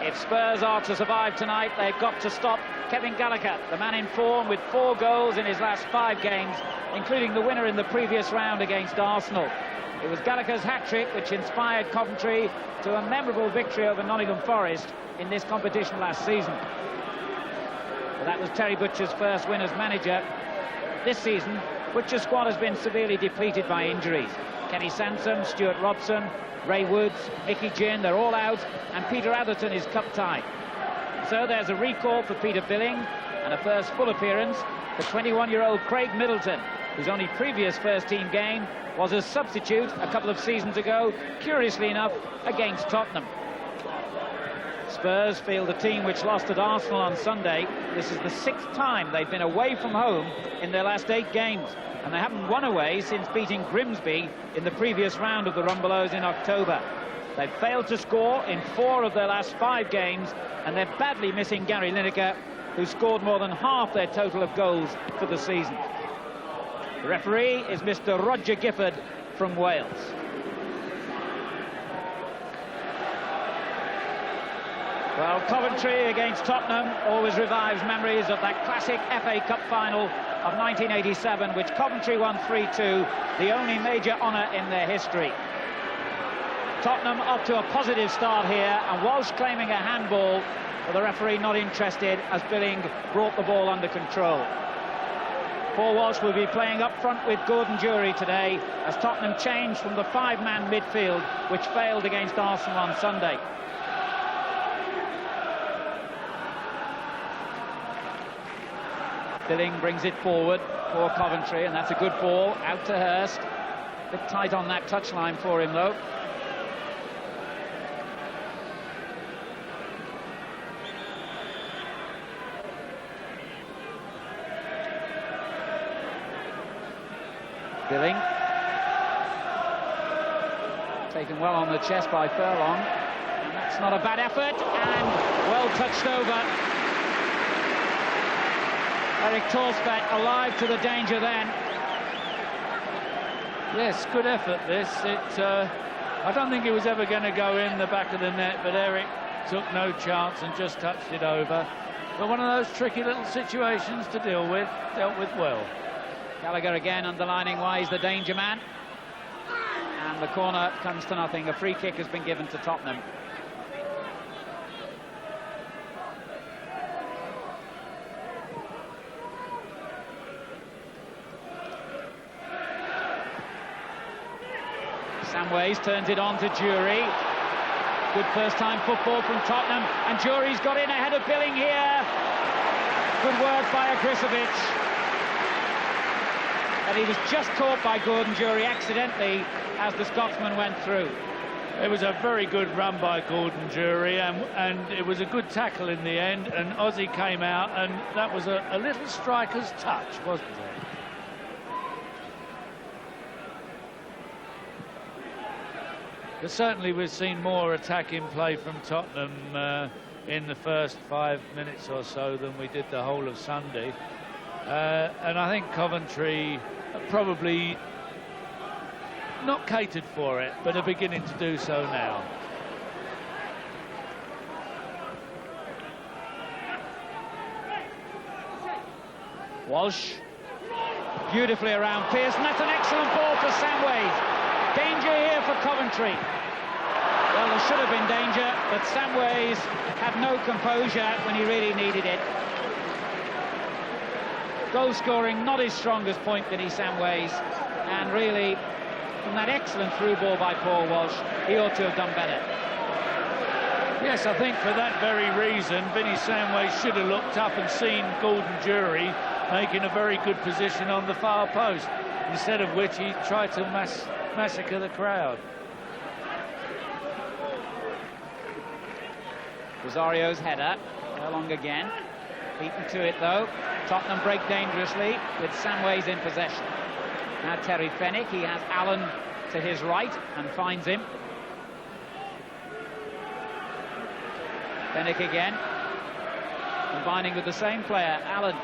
If Spurs are to survive tonight, they've got to stop Kevin Gallagher, the man in form with 4 goals in his last 5 games, including the winner in the previous round against Arsenal. It was Gallagher's hat-trick which inspired Coventry to a memorable victory over Nottingham Forest in this competition last season. Well, that was Terry Butcher's first win as manager. This season, Butcher's squad has been severely depleted by injuries. Kenny Sansom, Stuart Robson, Ray Woods, Mickey Ginn, they're all out, and Peter Atherton is cup-tied. So there's a recall for Peter Billing and a first full appearance for 21-year-old Craig Middleton, whose only previous first-team game was as substitute a couple of seasons ago, curiously enough, against Tottenham. Spurs field a team which lost at Arsenal on Sunday. This is the 6th time they've been away from home in their last 8 games, and they haven't won away since beating Grimsby in the previous round of the Rumbelows in October. They've failed to score in 4 of their last 5 games, and they're badly missing Gary Lineker, who scored more than half their total of goals for the season. The referee is Mr. Roger Gifford from Wales. Well, Coventry against Tottenham always revives memories of that classic FA Cup final of 1987, which Coventry won 3-2, the only major honour in their history. Tottenham up to a positive start here, and Walsh claiming a handball, but the referee not interested as Billing brought the ball under control. Paul Walsh will be playing up front with Gordon Jury today, as Tottenham changed from the 5-man midfield, which failed against Arsenal on Sunday. Billing brings it forward for Coventry, and that's a good ball out to Hurst. A bit tight on that touchline for him, though. Billing. Taken well on the chest by Furlong. And that's not a bad effort, and well touched over. Eric Torsbeck alive to the danger then. Yes, good effort this. I don't think it was ever going to go in the back of the net, but Eric took no chance and just touched it over. But one of those tricky little situations to deal with, dealt with well. Gallagher again underlining why he's the danger man. And the corner comes to nothing. A free kick has been given to Tottenham. Samways turns it on to Jury. Good first-time football from Tottenham, and Jury's got in ahead of Billing here. Good work by Agrisovic. And he was just caught by Gordon Jury accidentally as the Scotsman went through. It was a very good run by Gordon Jury, and it was a good tackle in the end, and Ozzy came out, and that was a little striker's touch, wasn't it? But certainly we've seen more attacking play from Tottenham in the first 5 minutes or so than we did the whole of Sunday. And I think Coventry probably not catered for it, but are beginning to do so now. Walsh beautifully around Pearce, and that's an excellent ball for Samways. Danger here for Coventry. Well, there should have been danger, but Samways had no composure when he really needed it. Goal scoring not his strongest point, Vinnie Samways, and really from that excellent through ball by Paul Walsh, he ought to have done better. Yes, I think for that very reason, Vinnie Samways should have looked up and seen Gordon Jury making a very good position on the far post, instead of which he tried to massacre the crowd. Rosario's header, Furlong again, beaten to it though. Tottenham break dangerously with Samways in possession. Now Terry Fenwick, he has Allen to his right and finds him. Fenwick again, combining with the same player, Allen.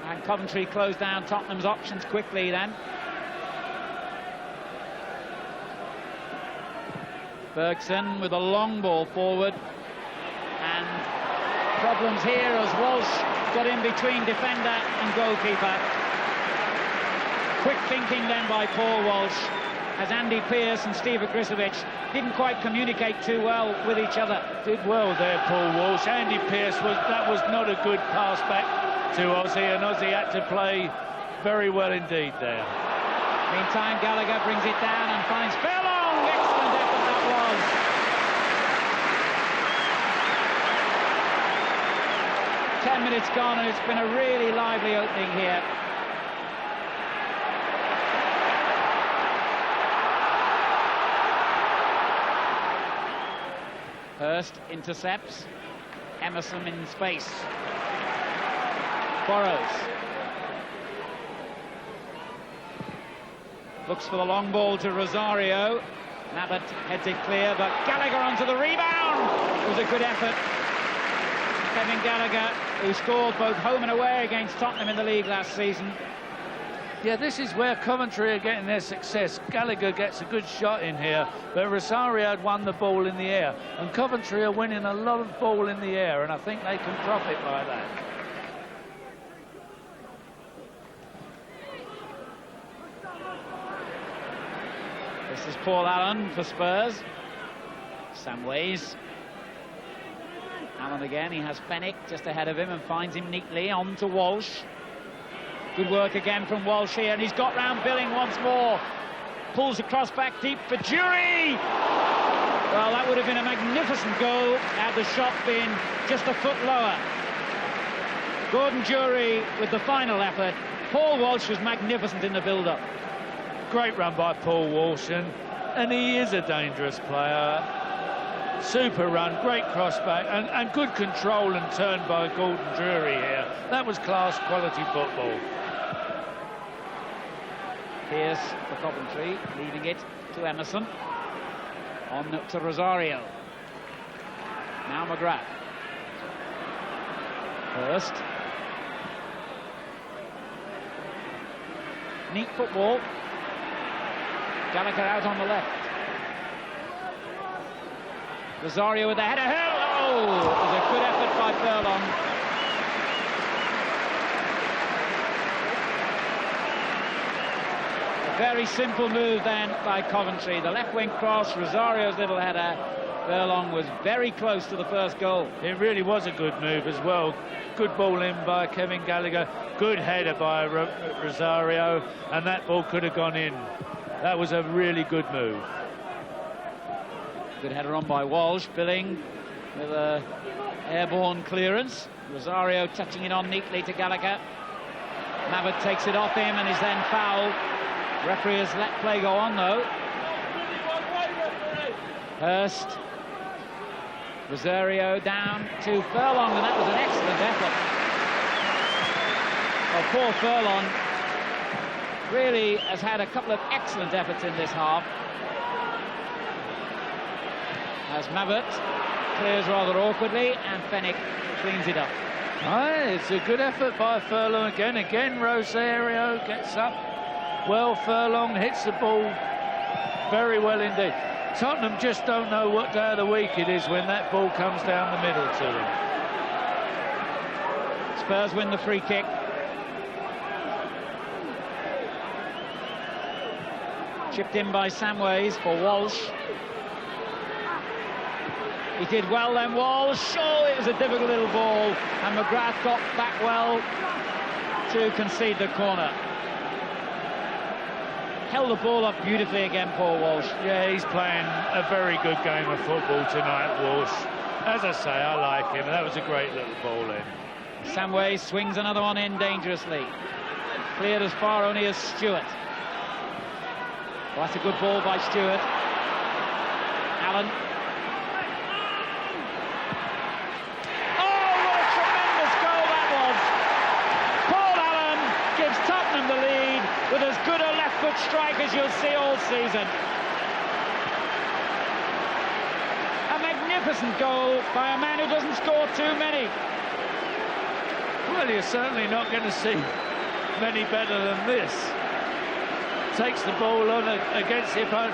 And Coventry closed down Tottenham's options quickly then. Bergson with a long ball forward. Problems here as Walsh got in between defender and goalkeeper. Quick thinking then by Paul Walsh, as Andy Pearce and Steve Agricevic didn't quite communicate too well with each other. Did well there, Paul Walsh. Andy Pearce, that was not a good pass back to Ozzy, and Ozzy had to play very well indeed there. Meantime, Gallagher brings it down and finds Furlong. Excellent effort that was. 10 minutes gone, and it's been a really lively opening here. Hurst intercepts. Emerson in space. Burrows. Looks for the long ball to Rosario. Mabbott heads it clear, but Gallagher onto the rebound. It was a good effort. Kevin Gallagher, who scored both home and away against Tottenham in the league last season. Yeah, this is where Coventry are getting their success. Gallagher gets a good shot in here, but Rosario had won the ball in the air. And Coventry are winning a lot of ball in the air, and I think they can profit by that. This is Paul Allen for Spurs. Samways. Allen again, he has Fenwick just ahead of him and finds him neatly on to Walsh. Good work again from Walsh here, and he's got round Billing once more. Pulls across back deep for Jury. Well, that would have been a magnificent goal had the shot been just a foot lower. Gordon Jury with the final effort. Paul Walsh was magnificent in the build-up. Great run by Paul Walsh, and he is a dangerous player. Super run, great crossback, and good control and turn by Gordon Jury here. That was class quality football. Pearce for Coventry, leaving it to Emerson. On to Rosario. Now McGrath. Hurst. Neat football. Gallagher out on the left. Rosario with the header. Oh, it was a good effort by Furlong. A very simple move then by Coventry. The left wing cross, Rosario's little header. Furlong was very close to the first goal. It really was a good move as well. Good ball in by Kevin Gallagher. Good header by Rosario, and that ball could have gone in. That was a really good move. Good header on by Walsh. Billing with a airborne clearance. Rosario touching it on neatly to Gallagher. Mabbott takes it off him and is then fouled. Referee has let play go on though. Hurst. Rosario down to Furlong, and that was an excellent effort. Well, poor Furlong really has had a couple of excellent efforts in this half. As Mabbott clears rather awkwardly, and Fenwick cleans it up. It's a good effort by Furlong again. Again, Rosario gets up. Well, Furlong hits the ball very well indeed. Tottenham just don't know what day of the week it is when that ball comes down the middle to them. Spurs win the free kick. Chipped in by Samways for Walsh. He did well then, Walsh. Oh, it was a difficult little ball, and McGrath got back well to concede the corner. Held the ball up beautifully again, Paul Walsh. Yeah, he's playing a very good game of football tonight, Walsh. As I say, I like him. That was a great little ball in. Samway swings another one in dangerously. Cleared as far only as Stewart. Well, that's a good ball by Stewart. Allen. Oh, what a tremendous goal that was. Paul Allen gives Tottenham the lead with as good a left-foot strike as you'll see all season. A magnificent goal by a man who doesn't score too many. Well, you're certainly not going to see many better than this. Takes the ball on against the opponent.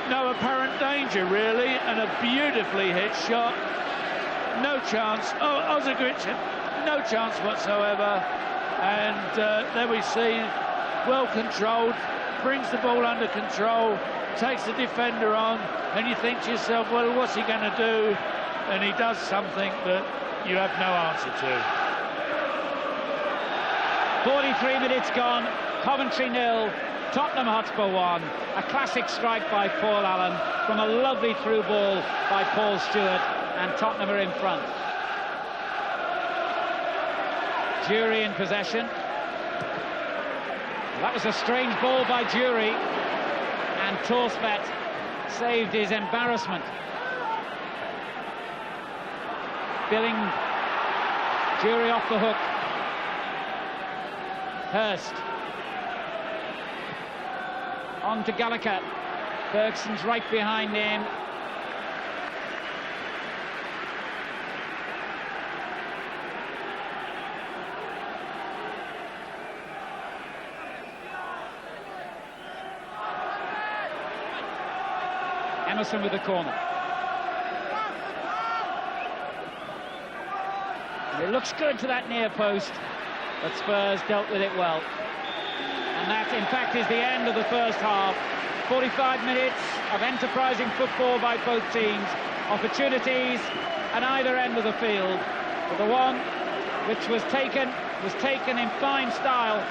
No apparent danger, really, and a beautifully hit shot. no chance. Oh, Ozagric, no chance whatsoever. And there we see, well controlled, brings the ball under control, takes the defender on, and you think to yourself, well, what's he going to do? And he does something that you have no answer to. 43 minutes gone, Coventry 0, Tottenham Hotspur 1. A classic strike by Paul Allen from a lovely through ball by Paul Stewart, and Tottenham are in front. Jury in possession. That was a strange ball by Jury, and Torsvet saved his embarrassment. Billing Jury off the hook. Hurst on to Gallagher. Bergson's right behind him. Emerson with the corner. And it looks good to that near post, but Spurs dealt with it well. And that, in fact, is the end of the first half. 45 minutes of enterprising football by both teams. Opportunities at either end of the field. But the one which was taken in fine style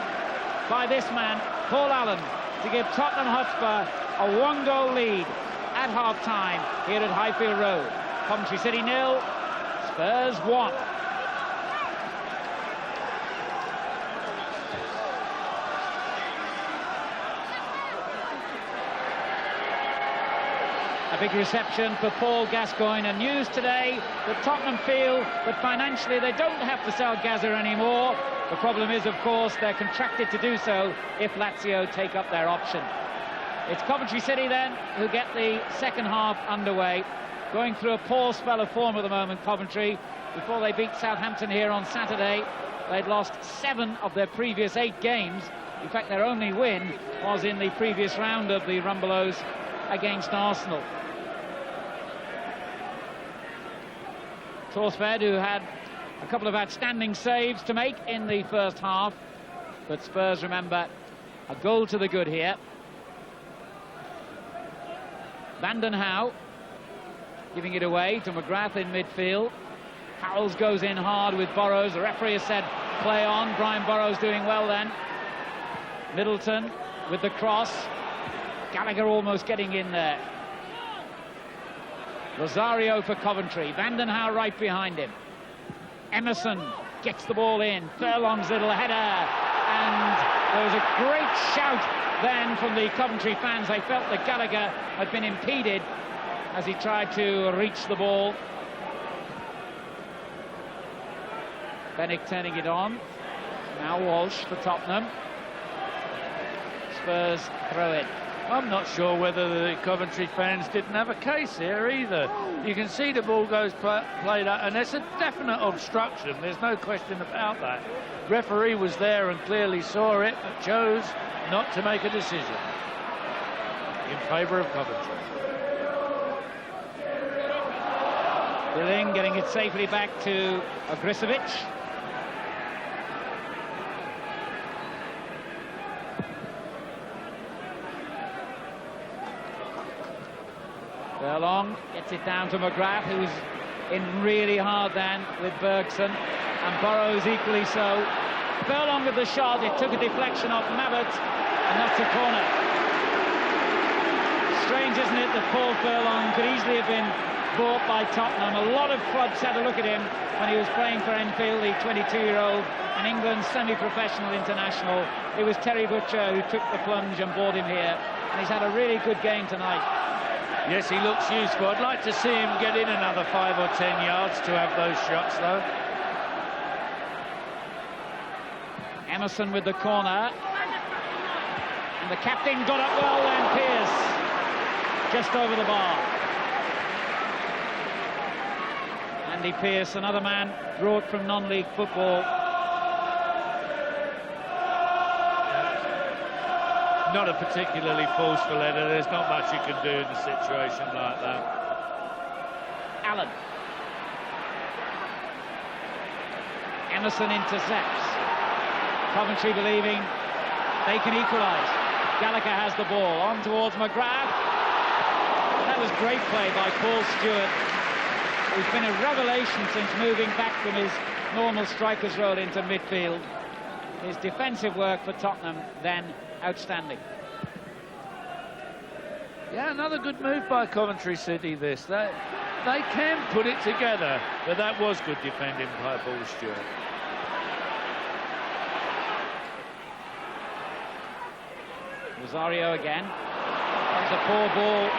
by this man, Paul Allen, to give Tottenham Hotspur a one-goal lead at half-time here at Highfield Road. Coventry City 0, Spurs 1. A big reception for Paul Gascoigne, and news today that Tottenham feel that financially they don't have to sell Gazza anymore. The problem is, of course, they're contracted to do so if Lazio take up their option. It's Coventry City then who get the second half underway, going through a poor spell of form at the moment. Coventry, before they beat Southampton here on Saturday, they'd lost 7 of their previous 8 games. In fact, their only win was in the previous round of the Rumbelows against Arsenal. Torsved, who had a couple of outstanding saves to make in the first half, but Spurs, remember, a goal to the good here. Vanden Hauwe giving it away to McGrath in midfield. Howells goes in hard with Burrows. The referee has said play on. Brian Burrows doing well then. Middleton with the cross. Gallagher almost getting in there. Rosario for Coventry. Vanden Hauwe right behind him. Emerson gets the ball in. Furlong's little header. And there was a great shout then from the Coventry fans. They felt that Gallagher had been impeded as he tried to reach the ball. Bennett turning it on. Now Walsh for Tottenham. Spurs throw it. I'm not sure whether the Coventry fans didn't have a case here either. You can see the ball goes played out, and it's a definite obstruction. There's no question about that. Referee was there and clearly saw it, but chose not to make a decision in favour of Coventry. Billing getting it safely back to Ogrisovic. Furlong gets it down to McGrath, who's in really hard then with Bergson, and Burrows equally so. Furlong with the shot, it took a deflection off Mabbott, and that's a corner. Strange, isn't it, that Paul Furlong could easily have been bought by Tottenham. A lot of clubs had a look at him when he was playing for Enfield, the 22-year-old, an England semi-professional international. It was Terry Butcher who took the plunge and bought him here, and he's had a really good game tonight. Yes, he looks useful. I'd like to see him get in another 5 or 10 yards to have those shots, though. Emerson with the corner. And the captain got up well, and Pearce just over the bar. Andy Pearce, another man brought from non-league football. Not a particularly forceful header. There's not much you can do in a situation like that. Allen. Emerson intercepts. Coventry believing they can equalise. Gallagher has the ball on towards McGrath. That was great play by Paul Stewart, who's been a revelation since moving back from his normal striker's role into midfield. His defensive work for Tottenham then outstanding. Yeah, another good move by Coventry City. This they can put it together, but that was good defending by Paul Stewart. Rosario again. That was a poor ball.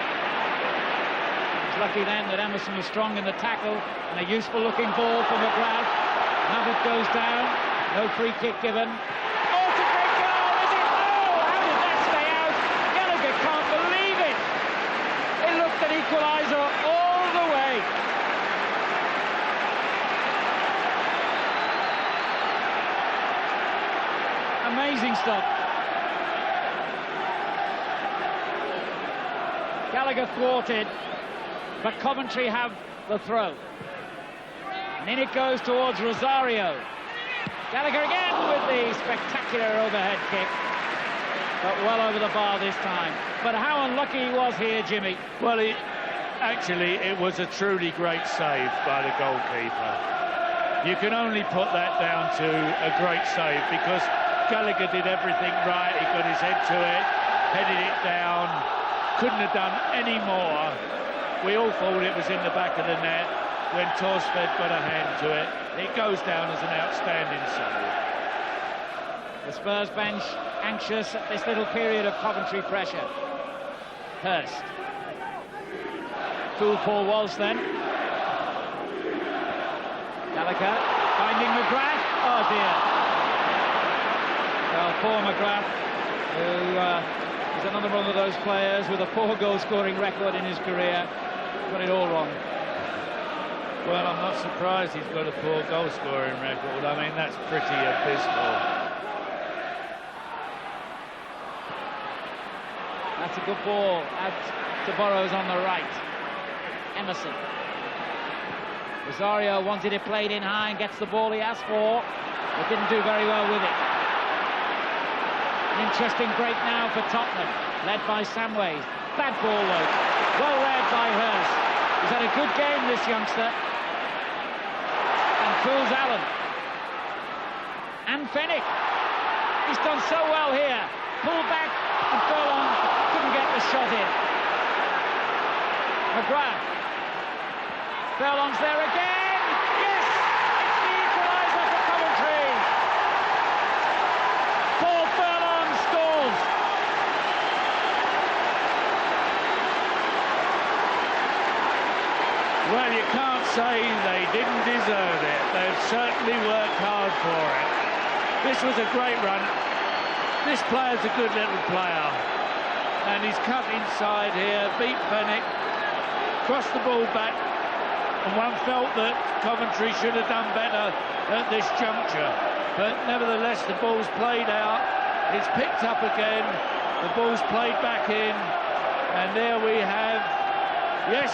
It's lucky then that Emerson was strong in the tackle, and a useful looking ball for McGrath. Navid goes down, no free kick given. Oh, it's a great goal, is it? Oh, how did that stay out? Gallagher can't believe it. It looked an equaliser all the way. Amazing stuff. Gallagher thwarted, but Coventry have the throw. And in it goes towards Rosario. Gallagher again with the spectacular overhead kick, but well over the bar this time. But how unlucky he was here, Jimmy. Well, actually, it was a truly great save by the goalkeeper. You can only put that down to a great save, because Gallagher did everything right. He got his head to it, headed it down. Couldn't have done any more. We all thought it was in the back of the net when Torsved got a hand to it. It goes down as an outstanding save. The Spurs bench anxious at this little period of Coventry pressure. Hurst. Fool Paul Walsh then. Gallagher finding McGrath. Oh dear. Well, poor McGrath, who is another one of those players with a poor goal-scoring record in his career. Got it all wrong. Well, I'm not surprised he's got a poor goal-scoring record. I mean, that's pretty abysmal. That's a good ball out to Burrows on the right. Emerson. Rosario wanted it played in high and gets the ball he asked for, but didn't do very well with it. An interesting break now for Tottenham, led by Samways. Bad ball though, well read by Hurst. He's had a good game, this youngster. And fools Allen. And Fennick. He's done so well here. Pulled back, and Furlong couldn't get the shot in. McGrath. Furlong's there again. Yes! It's the equaliser for Coventry. Paul Furlong scores. Well, you can't say they didn't deserve it. They've certainly worked hard for it. This was a great run. This player's a good little player. And he's cut inside here, beat Fennick, crossed the ball back, and one felt that Coventry should have done better at this juncture. But nevertheless, the ball's played out. It's picked up again. The ball's played back in. And there we have, yes,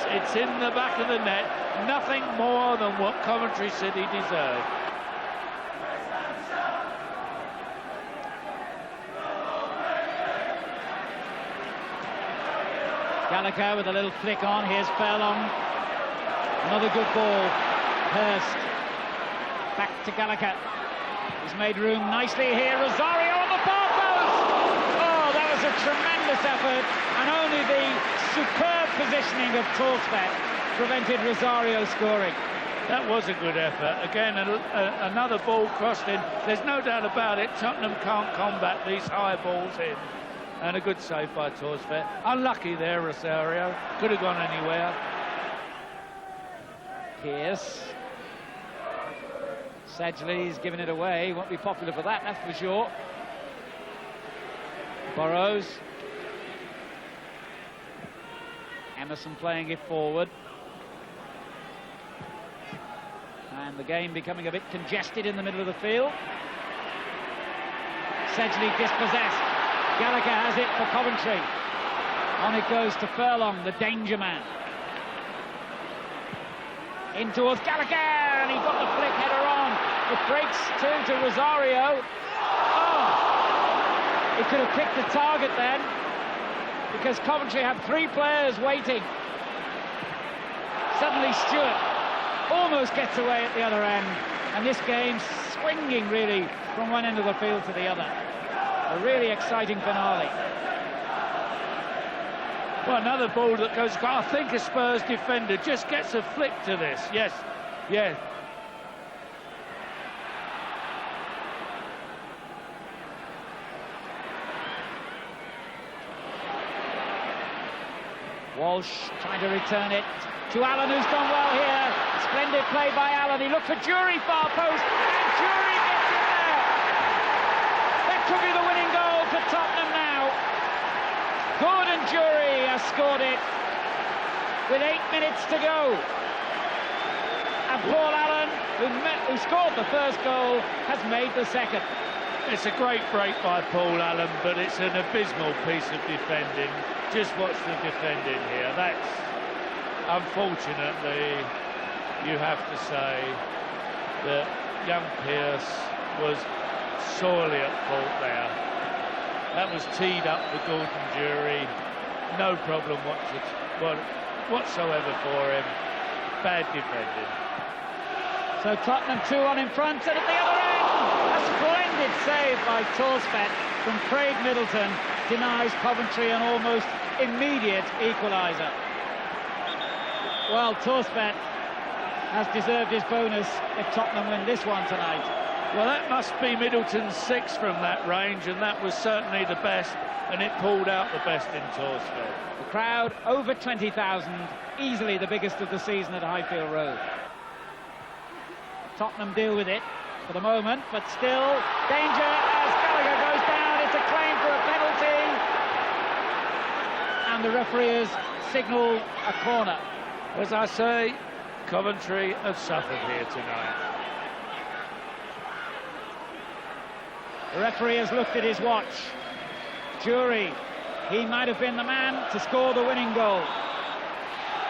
it's in the back of the net. Nothing more than what Coventry City deserved. Gallagher with a little flick on. Here's Furlong. Another good ball. Hurst. Back to Gallagher. He's made room nicely here. Rosario on the far post. Oh, that was a tremendous effort. And only the superb positioning of Torsved prevented Rosario scoring. That was a good effort. Again, another ball crossed in. There's no doubt about it. Tottenham can't combat these high balls in. And a good save by Torsved. Unlucky there, Rosario. Could have gone anywhere. Pierce. Sedgley's given it away. Won't be popular for that, that's for sure. Burrows. Emerson playing it forward. And the game becoming a bit congested in the middle of the field. Sedgley dispossessed. Gallagher has it for Coventry. On it goes to Furlong, the danger man. In towards Gallagher, and he got the flick header on. It breaks to Rosario. Oh! He could have picked the target then, because Coventry have 3 players waiting. Suddenly Stewart almost gets away at the other end, and this game swinging really from one end of the field to the other. A really exciting finale. Well, another ball that goes, I think a Spurs defender just gets a flick to this. Yes, yeah. Walsh trying to return it to Allen, who's done well here. Splendid play by Allen. He looked for Jury, far post, and Jury gets in there. That could be the winning goal for Tottenham now. Good, and Jury has scored it with 8 minutes to go. And Paul Allen, who scored the first goal, has made the second. It's a great break by Paul Allen, but it's an abysmal piece of defending. Just watch the defending here. That's, unfortunately, you have to say that young Pearce was sorely at fault there. That was teed up for Gordon Jury. No problem whatsoever for him. Bad defending. So Tottenham 2-1 in front, and at the other end, a splendid save by Torspedt from Craig Middleton denies Coventry an almost immediate equaliser. Well, Torspedt has deserved his bonus if Tottenham win this one tonight. Well, that must be Middleton's 6 from that range, and that was certainly the best, and it pulled out the best in Torspedt. The crowd over 20,000, easily the biggest of the season at Highfield Road. Tottenham deal with it for the moment, but still danger as Gallagher goes down. It's a claim for a penalty, and the referee has signalled a corner. As I say, Coventry have suffered here tonight. The referee has looked at his watch. Jury, he might have been the man to score the winning goal.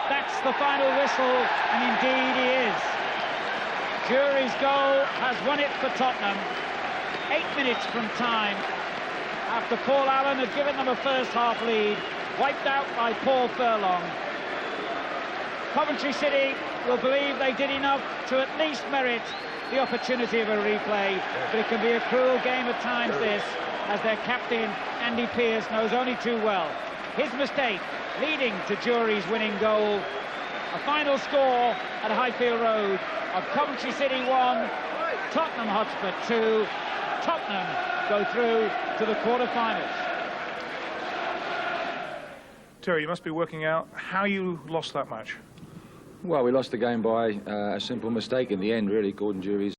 That's the final whistle, and indeed he is. Jury's goal has won it for Tottenham. 8 minutes from time, after Paul Allen had given them a first half lead, wiped out by Paul Furlong. Coventry City will believe they did enough to at least merit the opportunity of a replay, but it can be a cruel game at times, this, as their captain Andy Pearce knows only too well. His mistake leading to Jury's winning goal. A final score at Highfield Road of Coventry City 1, Tottenham Hotspur 2. Tottenham go through to the quarter-finals. Terry, you must be working out how you lost that match. Well, we lost the game by a simple mistake in the end, really. Gordon Jury's